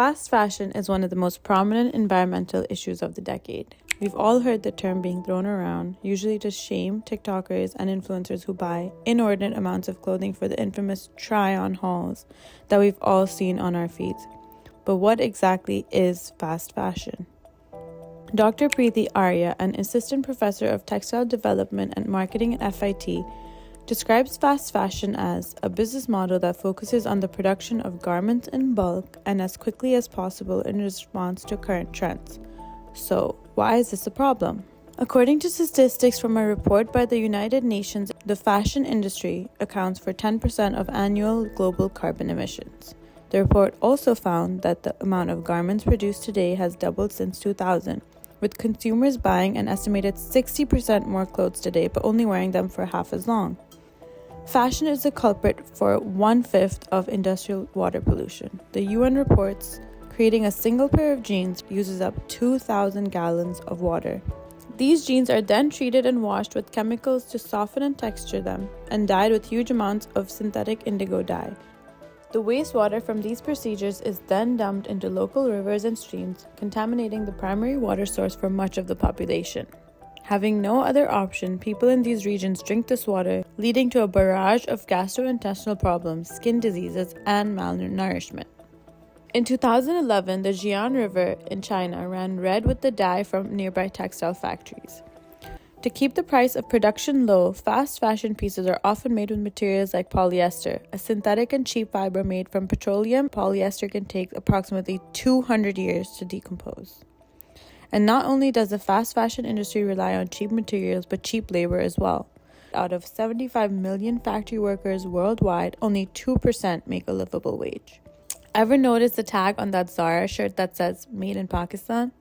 Fast fashion is one of the most prominent environmental issues of the decade. We've all heard the term being thrown around, usually to shame TikTokers and influencers who buy inordinate amounts of clothing for the infamous try-on hauls that we've all seen on our feeds. But what exactly is fast fashion? Dr. Preeti Arya, an assistant professor of textile development and marketing at FIT, describes fast fashion as a business model that focuses on the production of garments in bulk and as quickly as possible in response to current trends. So, why is this a problem? According to statistics from a report by the United Nations, the fashion industry accounts for 10% of annual global carbon emissions. The report also found that the amount of garments produced today has doubled since 2000, with consumers buying an estimated 60% more clothes today but only wearing them for half as long. Fashion is the culprit for 1/5 of industrial water pollution. The UN reports creating a single pair of jeans uses up 2,000 gallons of water. These jeans are then treated and washed with chemicals to soften and texture them, and dyed with huge amounts of synthetic indigo dye. The wastewater from these procedures is then dumped into local rivers and streams, contaminating the primary water source for much of the population. Having no other option, people in these regions drink this water, leading to a barrage of gastrointestinal problems, skin diseases, and malnourishment. In 2011, the Jian River in China ran red with the dye from nearby textile factories. To keep the price of production low, fast fashion pieces are often made with materials like polyester, a synthetic and cheap fiber made from petroleum. Polyester can take approximately 200 years to decompose. And not only does the fast fashion industry rely on cheap materials, but cheap labor as well. Out of 75 million factory workers worldwide, only 2% make a livable wage. Ever notice the tag on that Zara shirt that says "Made in Pakistan"?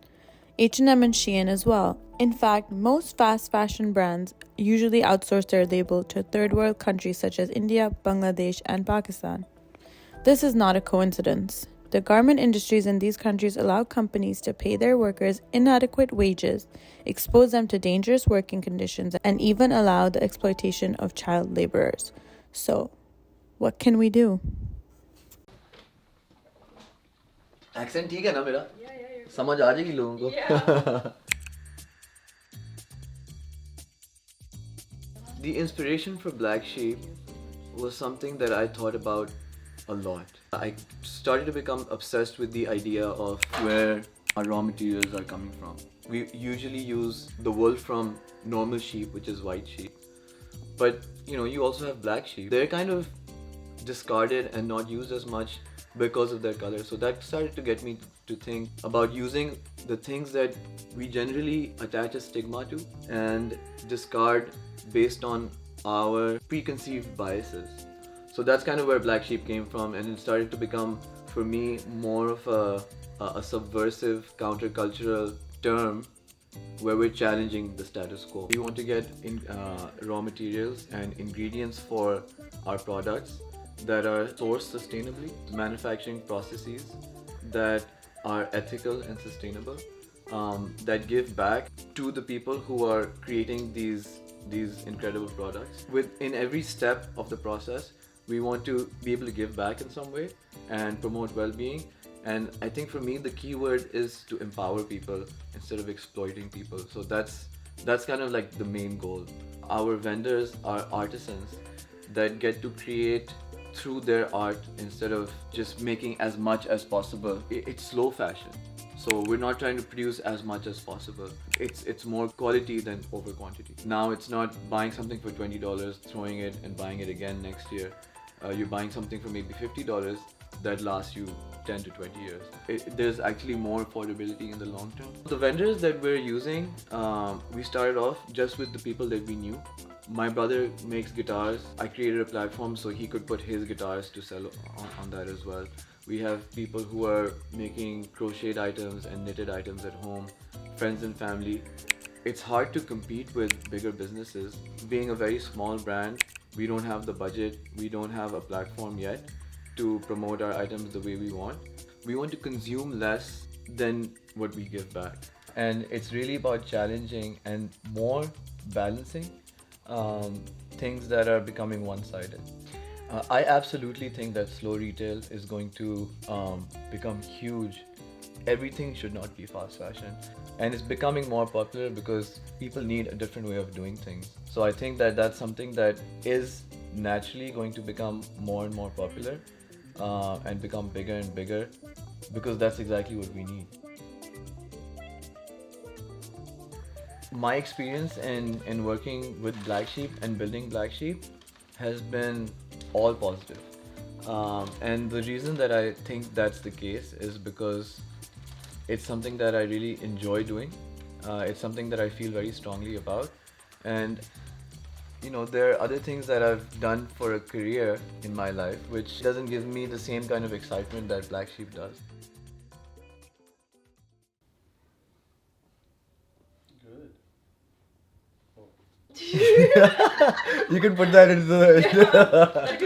H&M and Shein as well. In fact, most fast fashion brands usually outsource their label to third world countries such as India, Bangladesh, and Pakistan. This is not a coincidence. The garment industries in these countries allow companies to pay their workers inadequate wages, expose them to dangerous working conditions, and even allow the exploitation of child laborers. So, what can we do? Accent ठीक है ना मेरा? समझ आ जाएगी लोगों को? The inspiration for Black Sheep was something that I thought about a lot. I started to become obsessed with the idea of where our raw materials are coming from. We usually use the wool from normal sheep, which is white sheep. But you also have black sheep. They're kind of discarded and not used as much because of their color. So that started to get me to think about using the things that we generally attach a stigma to and discard based on our preconceived biases. So that's kind of where Black Sheep came from, and it started to become, for me, more of a subversive, countercultural term where we're challenging the status quo. We want to get raw materials and ingredients for our products that are sourced sustainably, manufacturing processes that are ethical and sustainable, that give back to the people who are creating these incredible products. In every step of the process, we want to be able to give back in some way and promote well-being. And I think for me, the key word is to empower people instead of exploiting people. So that's kind of like the main goal. Our vendors are artisans that get to create through their art instead of just making as much as possible. It's slow fashion. So we're not trying to produce as much as possible. It's more quality than over quantity. Now it's not buying something for $20, throwing it and buying it again next year. You're buying something for maybe $50 that lasts you 10 to 20 years. There's actually more affordability in the long term. The vendors that we're using, we started off just with the people that we knew. My brother makes guitars. I created a platform so he could put his guitars to sell on that as well. We have people who are making crocheted items and knitted items at home, friends and family. It's hard to compete with bigger businesses. Being a very small brand, we don't have the budget, we don't have a platform yet to promote our items the way we want. We want to consume less than what we give back. And it's really about challenging and more balancing things that are becoming one-sided. I absolutely think that slow retail is going to become huge. Everything should not be fast fashion. And it's becoming more popular because people need a different way of doing things. So I think that that's something that is naturally going to become more and more popular and become bigger and bigger because that's exactly what we need. My experience in working with Black Sheep and building Black Sheep has been all positive. And the reason that I think that's the case is because it's something that I really enjoy doing. It's something that I feel very strongly about. And there are other things that I've done for a career in my life which doesn't give me the same kind of excitement that Black Sheep does. You can put that into the